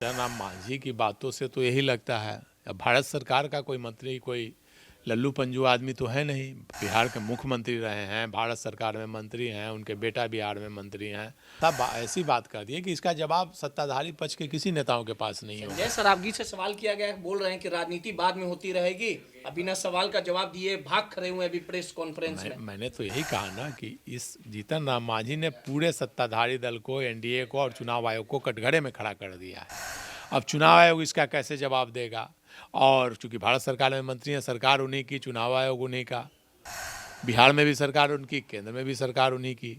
नाम मांझी की बातों से तो यही लगता है अब भारत सरकार का कोई मंत्री कोई लल्लू पंजू आदमी तो है नहीं। बिहार के मुख्यमंत्री रहे हैं, भारत सरकार में मंत्री हैं, उनके बेटा बिहार में मंत्री हैं। तब ऐसी बात कर दी है कि इसका जवाब सत्ताधारी पक्ष के किसी नेताओं के पास नहीं होगा। संजय सरावगी से सवाल किया गया, बोल रहे हैं कि राजनीति बाद में होती रहेगी, अब बिना सवाल का जवाब दिए भाग खड़े हुए अभी प्रेस कॉन्फ्रेंस में। मैंने तो यही कहा ना कि इस जीतन राम मांझी ने पूरे सत्ताधारी दल को, एनडीए को और चुनाव आयोग को कटघरे में खड़ा कर दिया है। अब चुनाव आयोग इसका कैसे जवाब देगा? और चूंकि भारत सरकार में मंत्री हैं, सरकार उन्हीं की, चुनाव आयोग उन्हीं का, बिहार में भी सरकार उनकी, केंद्र में भी सरकार उन्हीं की।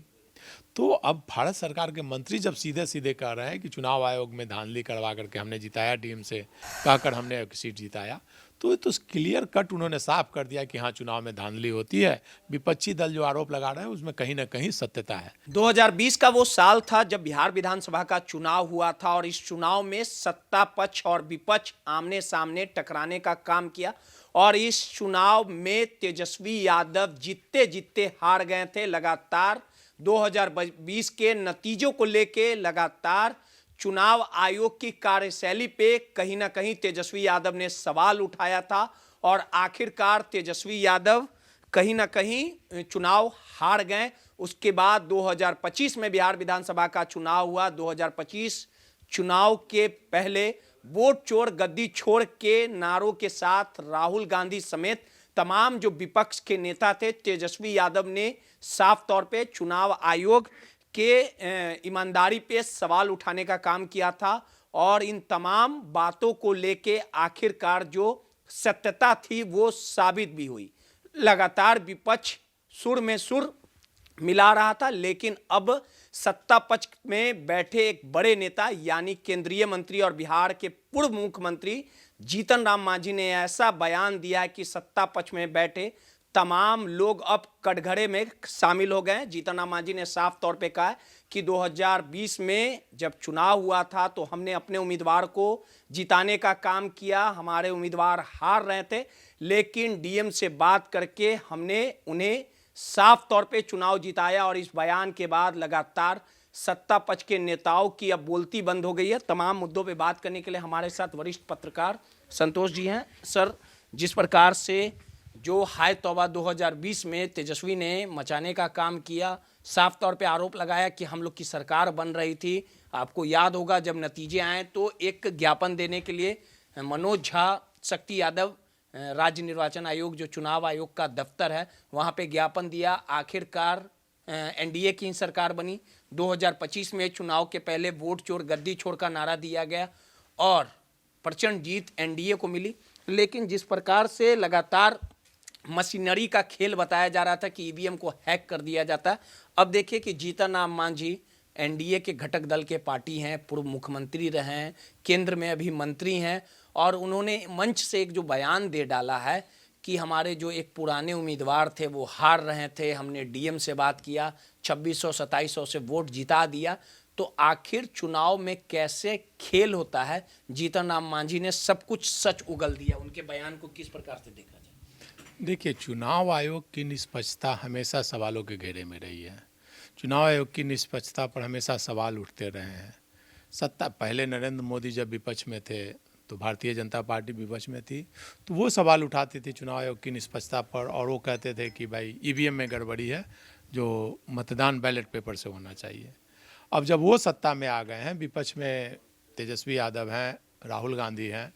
तो अब भारत सरकार के मंत्री जब सीधे सीधे कह रहे हैं कि चुनाव आयोग में धांधली करवा करके हमने जिताया, टीम से कहकर हमने एक सीट जिताया, तो क्लियर कट उन्होंने साफ कर दिया कि हाँ, चुनाव में धांधली होती है। विपक्षी दल जो आरोप लगा रहे हैं उसमें कहीं ना कहीं सत्यता है। 2020 का वो साल था जब बिहार विधानसभा का चुनाव हुआ था और इस चुनाव में सत्ता पक्ष और विपक्ष आमने सामने टकराने का काम किया और इस चुनाव में तेजस्वी यादव जीतते जीतते हार गए थे। लगातार 2020 के नतीजों को लेके लगातार चुनाव आयोग की कार्यशैली पे कहीं ना कहीं तेजस्वी यादव ने सवाल उठाया था और आखिरकार तेजस्वी यादव कहीं ना कहीं चुनाव हार गए। उसके बाद 2025 में बिहार विधानसभा का चुनाव हुआ। 2025 चुनाव के पहले वोट चोर गद्दी छोड़ के नारों के साथ राहुल गांधी समेत तमाम जो विपक्ष के नेता थे, तेजस्वी यादव ने साफ तौर पे चुनाव आयोग के ईमानदारी पे सवाल उठाने का काम किया था और इन तमाम बातों को लेके आखिरकार जो सत्यता थी वो साबित भी हुई। लगातार विपक्ष सुर में सुर मिला रहा था, लेकिन अब सत्ता पक्ष में बैठे एक बड़े नेता यानी केंद्रीय मंत्री और बिहार के पूर्व मुख्यमंत्री जीतन राम मांझी ने ऐसा बयान दिया कि सत्ता पक्ष में बैठे तमाम लोग अब कटघरे में शामिल हो गए। जीतन राम मांझी ने साफ तौर पे कहा कि 2020 में जब चुनाव हुआ था तो हमने अपने उम्मीदवार को जिताने का काम किया, हमारे उम्मीदवार हार रहे थे, लेकिन डीएम से बात करके हमने उन्हें साफ तौर पे चुनाव जिताया। और इस बयान के बाद लगातार सत्ता पक्ष के नेताओं की अब बोलती बंद हो गई है। तमाम मुद्दों पे बात करने के लिए हमारे साथ वरिष्ठ पत्रकार संतोष जी हैं। सर, जिस प्रकार से जो हाय तौबा 2020 में तेजस्वी ने मचाने का काम किया, साफ तौर पे आरोप लगाया कि हम लोग की सरकार बन रही थी। आपको याद होगा जब नतीजे आए तो एक ज्ञापन देने के लिए मनोज झा, शक्ति यादव, राज्य निर्वाचन आयोग जो चुनाव आयोग का दफ्तर है वहाँ पे ज्ञापन दिया। आखिरकार एनडीए की सरकार बनी। 2025 में चुनाव के पहले वोट चोर गद्दी छोड़ का नारा दिया गया और प्रचंड जीत एनडीए को मिली। लेकिन जिस प्रकार से लगातार मशीनरी का खेल बताया जा रहा था कि ईवीएम को हैक कर दिया जाता है, अब देखिए कि जीतन राम मांझी एनडीए के घटक दल के पार्टी हैं, पूर्व मुख्यमंत्री रहे हैं, केंद्र में अभी मंत्री हैं और उन्होंने मंच से एक जो बयान दे डाला है कि हमारे जो एक पुराने उम्मीदवार थे वो हार रहे थे, हमने डीएम से बात किया, 2600-2700 से वोट जिता दिया। तो आखिर चुनाव में कैसे खेल होता है? जीतन राम मांझी ने सब कुछ सच उगल दिया। उनके बयान को किस प्रकार से देखा जाए? देखिए, चुनाव आयोग की निष्पक्षता हमेशा सवालों के घेरे में रही है। चुनाव आयोग की निष्पक्षता पर हमेशा सवाल उठते रहे हैं। सत्ता पहले नरेंद्र मोदी जब विपक्ष में थे तो भारतीय जनता पार्टी विपक्ष में थी, तो वो सवाल उठाती थी चुनाव आयोग की निष्पक्षता पर और वो कहते थे कि भाई ईवीएम में गड़बड़ी है, जो मतदान बैलेट पेपर से होना चाहिए। अब जब वो सत्ता में आ गए हैं, विपक्ष में तेजस्वी यादव हैं, राहुल गांधी हैं,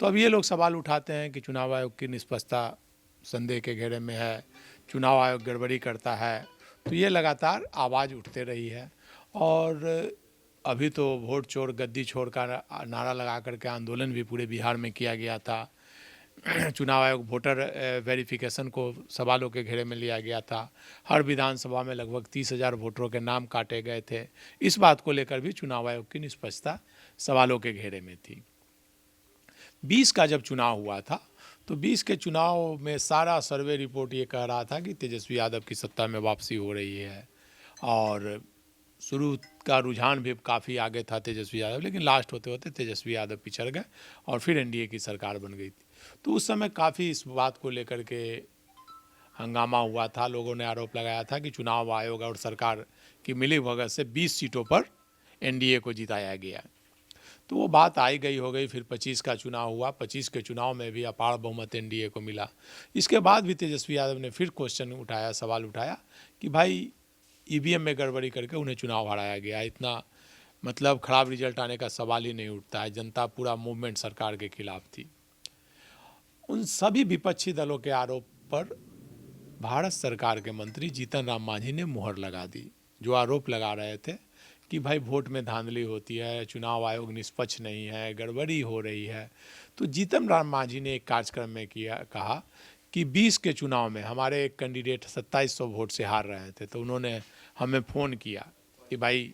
तो अब ये लोग सवाल उठाते हैं कि चुनाव आयोग की निष्पक्षता संदेह के घेरे में है, चुनाव आयोग गड़बड़ी करता है। तो ये लगातार आवाज़ उठते रही है और अभी तो वोट चोर गद्दी छोड़ का नारा लगा करके आंदोलन भी पूरे बिहार में किया गया था। चुनाव आयोग वोटर वेरिफिकेशन को सवालों के घेरे में लिया गया था। हर विधानसभा में लगभग 30,000 वोटरों के नाम काटे गए थे। इस बात को लेकर भी चुनाव आयोग की निष्पक्षता सवालों के घेरे में थी। 20 का जब चुनाव हुआ था तो 20 के चुनाव में सारा सर्वे रिपोर्ट ये कह रहा था कि तेजस्वी यादव की सत्ता में वापसी हो रही है और शुरू का रुझान भी काफ़ी आगे था तेजस्वी यादव, लेकिन लास्ट होते होते तेजस्वी यादव पिछड़ गए और फिर एनडीए की सरकार बन गई थी। तो उस समय काफ़ी इस बात को लेकर के हंगामा हुआ था। लोगों ने आरोप लगाया था कि चुनाव आयोग और सरकार की मिलीभगत से 20 सीटों पर एनडीए को जिताया गया। तो वो बात आई गई हो गई। फिर 25 का चुनाव हुआ, 25 के चुनाव में भी अपार बहुमत एनडीए को मिला। इसके बाद भी तेजस्वी यादव ने फिर क्वेश्चन उठाया, सवाल उठाया कि भाई ईवीएम में गड़बड़ी करके उन्हें चुनाव हराया गया, इतना मतलब खराब रिजल्ट आने का सवाल ही नहीं उठता है, जनता पूरा मूवमेंट सरकार के खिलाफ थी। उन सभी विपक्षी दलों के आरोप पर भारत सरकार के मंत्री जीतन राम मांझी ने मुहर लगा दी, जो आरोप लगा रहे थे कि भाई वोट में धांधली होती है, चुनाव आयोग निष्पक्ष नहीं है, गड़बड़ी हो रही है। तो जीतन राम मांझी ने एक कार्यक्रम में कहा कि 20 के चुनाव में हमारे एक कैंडिडेट 2700 वोट से हार रहे थे, तो उन्होंने हमें फ़ोन किया कि भाई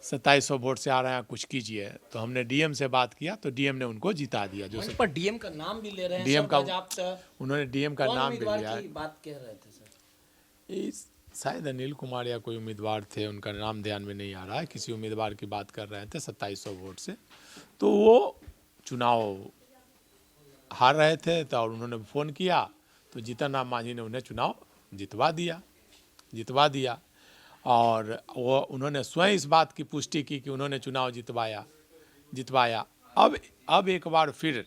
2700 वोट से आ रहे हैं, कुछ कीजिए। तो हमने डीएम से बात किया, तो डीएम ने उनको जिता दिया। जो पर डीएम का नाम भी ले रहे हैं डीएम का सर, उन्होंने डीएम का नाम भी लिया है। बात कह रहे थे सर, शायद अनिल कुमार या कोई उम्मीदवार थे, उनका नाम ध्यान में नहीं आ रहा है, किसी उम्मीदवार की बात कर रहे थे 2700 वोट से। तो वो चुनाव हार रहे थे, तो और उन्होंने फ़ोन किया, तो जीतन राम मांझी ने उन्हें चुनाव जितवा दिया। और वो उन्होंने स्वयं इस बात की पुष्टि की कि उन्होंने चुनाव जितवाया। अब एक बार फिर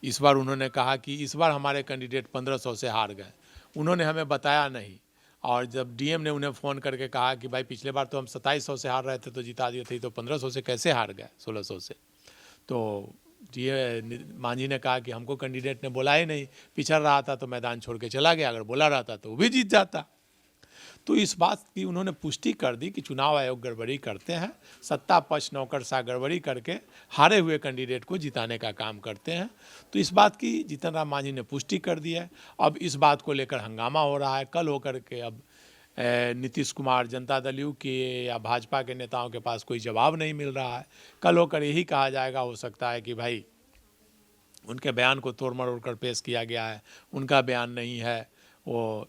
इस बार उन्होंने कहा कि इस बार हमारे कैंडिडेट 1500 से हार गए, उन्होंने हमें बताया नहीं। और जब डीएम ने उन्हें फ़ोन करके कहा कि भाई पिछले बार तो हम 2700 से हार रहे थे तो जिता दिए थे, तो 1500 से कैसे हार गए, 1600 से। तो मांझी ने कहा कि हमको कैंडिडेट ने बोला ही नहीं, पिछड़ रहा था तो मैदान छोड़ के चला गया, अगर बोला रहता तो वो भी जीत जाता। तो इस बात की उन्होंने पुष्टि कर दी कि चुनाव आयोग गड़बड़ी करते हैं, सत्ता पक्ष नौकरशाह गड़बड़ी करके हारे हुए कैंडिडेट को जिताने का काम करते हैं। तो इस बात की जीतन राम मांझी ने पुष्टि कर दी है। अब इस बात को लेकर हंगामा हो रहा है। कल होकर के अब नीतीश कुमार, जनता दल यू के या भाजपा के नेताओं के पास कोई जवाब नहीं मिल रहा है। कल होकर यही कहा जाएगा, हो सकता है कि भाई उनके बयान को तोड़ मरोड़ कर पेश किया गया है, उनका बयान नहीं है, वो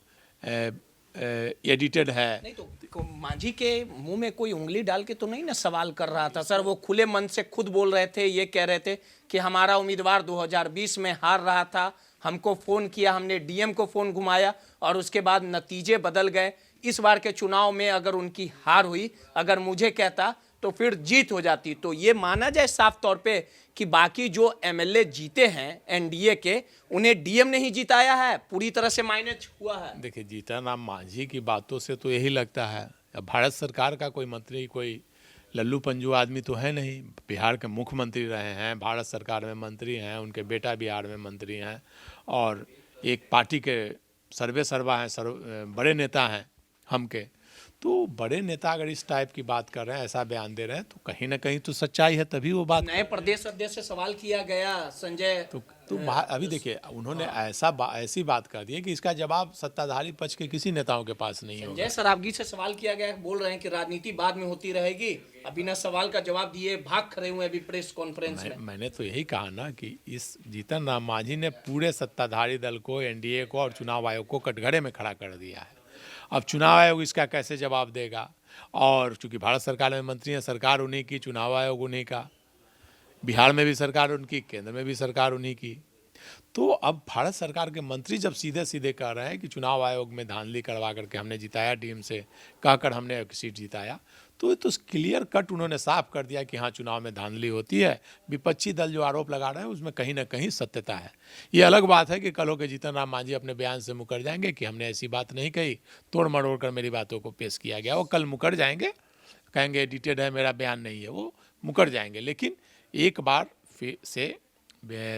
एडिटेड है। नहीं तो मांझी के मुंह में कोई उंगली डाल के तो नहीं ना सवाल कर रहा था सर, वो खुले मन से खुद बोल रहे थे, ये कह रहे थे कि हमारा उम्मीदवार 2020 में हार रहा था, हमको फ़ोन किया, हमने डीएम को फ़ोन घुमाया और उसके बाद नतीजे बदल गए। इस बार के चुनाव में अगर उनकी हार हुई, अगर मुझे कहता तो फिर जीत हो जाती। तो ये माना जाए साफ तौर पे कि बाकी जो एमएलए जीते हैं एनडीए के, उन्हें डीएम ने ही जिताया है, पूरी तरह से माइनस हुआ है। देखिए, जीतन राम मांझी की बातों से तो यही लगता है, अब भारत सरकार का कोई मंत्री कोई लल्लू पंजू आदमी तो है नहीं, बिहार के मुख्यमंत्री रहे हैं, भारत सरकार में मंत्री हैं, उनके बेटा बिहार में मंत्री हैं और एक पार्टी के सर्वे सर्वा हैं, बड़े नेता हैं हम के। तो बड़े नेता अगर इस टाइप की बात कर रहे हैं, ऐसा बयान दे रहे हैं, तो कहीं ना कहीं तो सच्चाई है, तभी वो बात। नए प्रदेश अध्यक्ष से सवाल किया गया संजय, तो अभी देखिए उन्होंने ऐसी बात कर दी है कि इसका जवाब सत्ताधारी पक्ष के किसी नेताओं के पास नहीं होगा। संजय सरावगी से सवाल किया गया, बोल रहे हैं कि राजनीति बाद में होती रहेगी, अभी ना सवाल का जवाब दिए भाग खड़े हुए अभी प्रेस कॉन्फ्रेंस में। मैंने तो यही कहा ना कि इस जीतन राम मांझी ने पूरे सत्ताधारी दल को, एनडीए को और चुनाव आयोग को कटघरे में खड़ा कर दिया है। अब चुनाव आयोग इसका कैसे जवाब देगा? और चूंकि भारत सरकार में मंत्री हैं, सरकार उन्हीं की, चुनाव आयोग उन्हीं का, बिहार में भी सरकार उनकी, केंद्र में भी सरकार उन्हीं की। तो अब भारत सरकार के मंत्री जब सीधे सीधे कह रहे हैं कि चुनाव आयोग में धांधली करवा करके हमने जिताया, टीम से कहकर हमने एक सीट जिताया, तो क्लियर कट उन्होंने साफ कर दिया कि हाँ, चुनाव में धांधली होती है। विपक्षी दल जो आरोप लगा रहे हैं उसमें कहीं ना कहीं सत्यता है। ये अलग बात है कि कल हो के जीतन राम मांझी अपने बयान से मुकर जाएंगे कि हमने ऐसी बात नहीं कही, तोड़ मरोड़ कर मेरी बातों को पेश किया गया। वो कल मुकर जाएंगे, कहेंगे एडिटेड है, मेरा बयान नहीं है, वो मुकर जाएंगे। लेकिन एक बार फिर से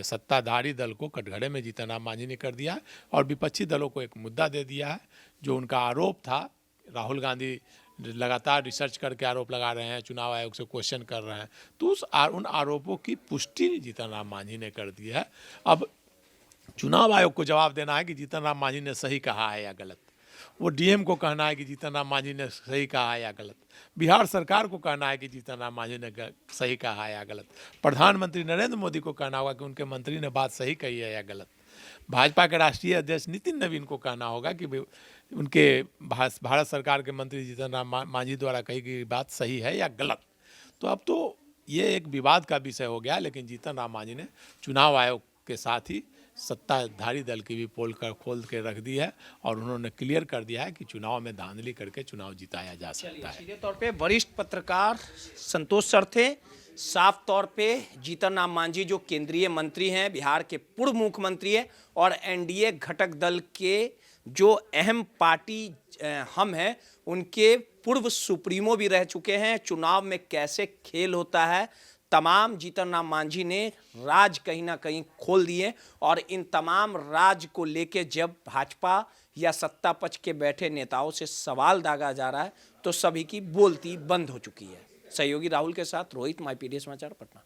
सत्ताधारी दल को कटघरे में जीतन राम मांझी ने कर दिया है और विपक्षी दलों को एक मुद्दा दे दिया है। जो उनका आरोप था, राहुल गांधी लगातार रिसर्च करके आरोप लगा रहे हैं, चुनाव आयोग से क्वेश्चन कर रहे हैं, तो उन आरोपों की पुष्टि जीतन राम मांझी ने कर दी है। अब चुनाव आयोग को जवाब देना है कि जीतन राम मांझी ने सही कहा है या गलत। वो डीएम को कहना है कि जीतन राम मांझी ने सही कहा है या गलत। बिहार सरकार को कहना है कि जीतन राम मांझी ने सही कहा है या गलत। प्रधानमंत्री नरेंद्र मोदी को कहना होगा कि उनके मंत्री ने बात सही कही है या गलत। भाजपा के राष्ट्रीय अध्यक्ष नितिन नवीन को कहना होगा कि उनके भारत सरकार के मंत्री जीतन राम मांझी द्वारा कही गई बात सही है या गलत। तो अब तो ये एक विवाद का विषय हो गया, लेकिन जीतन राम मांझी ने चुनाव आयोग के साथ ही सत्ताधारी दल की भी पोल कर खोल के रख दी है और उन्होंने क्लियर कर दिया है कि चुनाव में धांधली करके चुनाव जिताया जा सकता है। सीधे तौर पे वरिष्ठ पत्रकार संतोष सर थे, साफ तौर पे जीतन राम मांझी जो केंद्रीय मंत्री हैं, बिहार के पूर्व मुख्यमंत्री हैं और एनडीए घटक दल के जो अहम पार्टी हम हैं उनके पूर्व सुप्रीमो भी रह चुके हैं। चुनाव में कैसे खेल होता है तमाम जीतन राम मांझी ने राज कहीं ना कहीं खोल दिए और इन तमाम राज को लेके जब भाजपा या सत्ता पक्ष के बैठे नेताओं से सवाल दागा जा रहा है तो सभी की बोलती बंद हो चुकी है। सहयोगी राहुल के साथ रोहित, माई पीडी समाचार, पटना।